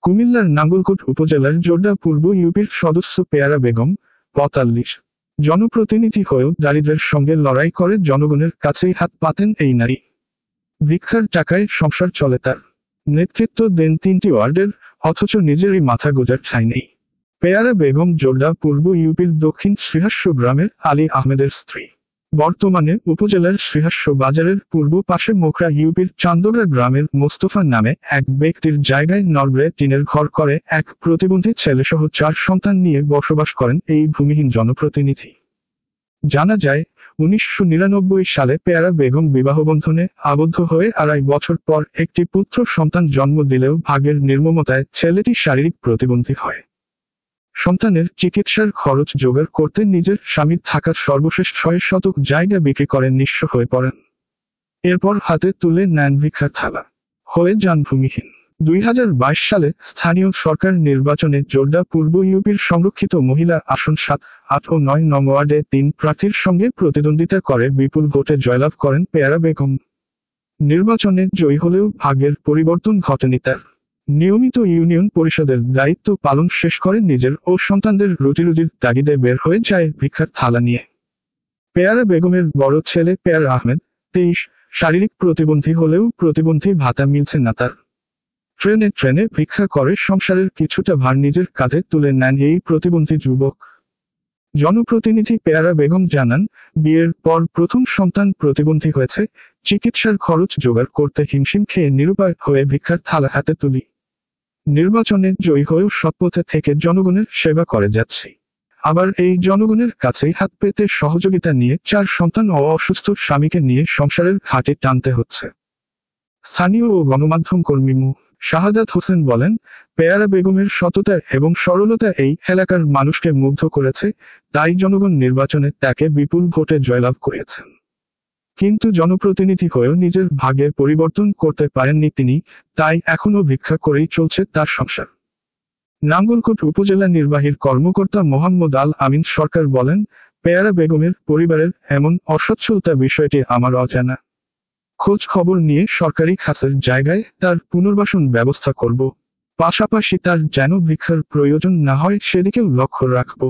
কুমিল্লার নাঙ্গলকোট উপজেলার জোড্ডা পূর্ব ইউপির সদস্য পেয়ারা বেগম ৪৫ জনপ্রতিনিধি হয়েও দারিদ্র্যের সঙ্গে লড়াই করে জনগণের কাছেই হাত পাতেন এই নারী। ভিক্ষার টাকায় সংসার চলে তার। নেতৃত্ব দেন ৩টি ওয়ার্ডের, অথচ নিজেরই মাথা গোঁজার ঠাঁই নেই। পেয়ারা বেগম জোড্ডা পূর্ব ইউপির দক্ষিণ শ্রীহাস্য গ্রামের আলী আহমেদের স্ত্রী। বর্তমানে উপজেলার শ্রীহাস্য বাজারের পূর্ব পাশে মোকরা ইউপির চান্দোগড়া গ্রামের মোস্তফা নামে এক ব্যক্তির জায়গায় নড়বড়ে টিনের ঘর করে এক প্রতিবন্ধী ছেলেসহ ৪ সন্তান নিয়ে বসবাস করেন এই ভূমিহীন জনপ্রতিনিধি। জানা যায়, ১৯৯৯ সালে পেয়ারা বেগম বিবাহবন্ধনে আবদ্ধ হয়ে ২.৫ বছর পর একটি পুত্র সন্তান জন্ম দিলেও ভাগ্যের নির্মমতায় ছেলেটি শারীরিক প্রতিবন্ধী হয়। সন্তানের চিকিৎসার খরচ জোগাড় করতে নিজের স্বামীর থাকা সর্বশেষ ৬ শতক জায়গা বিক্রি করে নিঃস্ব হয়ে পড়েন। এরপর হাতে তুলে নেন ভিক্ষার থালা, হয়ে যান ভূমিহীন। ২০২২ সালে স্থানীয় সরকার নির্বাচনে জোড্ডা পূর্ব ইউপির সংরক্ষিত মহিলা আসন ৭, ৮ ও ৯ নং ওয়ার্ডে ৩ প্রার্থীর সঙ্গে প্রতিদ্বন্দ্বিতা করে বিপুল ভোটে জয়লাভ করেন পেয়ারা বেগম। নির্বাচনে জয়ী হলেও ভাগ্যের পরিবর্তন ঘটেনি তার। নিয়মিত ইউনিয়ন পরিষদের দায়িত্ব পালন শেষ করে নিজের ও সন্তানদের রুটিরুজির তাগিদে বের হয়ে যায় ভিক্ষার থালা নিয়ে। পেয়ারা বেগমের বড় ছেলে পেয়ারা আহমেদ ২৩ শারীরিক প্রতিবন্ধী হলেও প্রতিবন্ধী ভাতা মিলছে না তার। ট্রেনে ট্রেনে ভিক্ষা করে সংসারের কিছুটা ভার নিজের কাঁধে তুলে নেন এই প্রতিবন্ধী যুবক। জনপ্রতিনিধি পেয়ারা বেগম জানান, বিয়ের পর প্রথম সন্তান প্রতিবন্ধী হয়েছে, চিকিৎসার খরচ জোগাড় করতে হিমশিম খেয়ে নিরুপায় হয়ে ভিক্ষার থালা হাতে তুলি। নির্বাচনে জয়ী হয়েও সৎপথে থেকে জনগণের সেবা করে যাচ্ছি। আবার এই জনগণের কাছেই হাত পেতে সহযোগিতা নিয়ে ৪ সন্তান ও অসুস্থ স্বামীকে নিয়ে সংসারের ঘাটে টানতে হচ্ছে। স্থানীয় ও গণমাধ্যম কর্মী মু. শাহাদাত হোসেন বলেন, পেয়ারা বেগমের সততা এবং সরলতা এই এলাকার মানুষকে মুগ্ধ করেছে, তাই জনগণ নির্বাচনে তাকে বিপুল ভোটে জয়লাভ করেছেন। কিন্তু জনপ্রতিনিধি হয়েও নিজের ভাগ্যে পরিবর্তন করতে পারেননি তিনি, তাই এখনও ভিক্ষা করেই চলছে তার সংসার। নাঙ্গলকোট উপজেলা নির্বাহীর কর্মকর্তা মোহাম্মদ আল আমিন সরকার বলেন, পেয়ারা বেগমের পরিবারের এমন অসচ্ছলতা বিষয়টি আমার অজানা। খোঁজ খবর নিয়ে সরকারি খাসের জায়গায় তার পুনর্বাসন ব্যবস্থা করব। পাশাপাশি তার যেন ভিক্ষার প্রয়োজন না হয় সেদিকেও লক্ষ্য রাখব।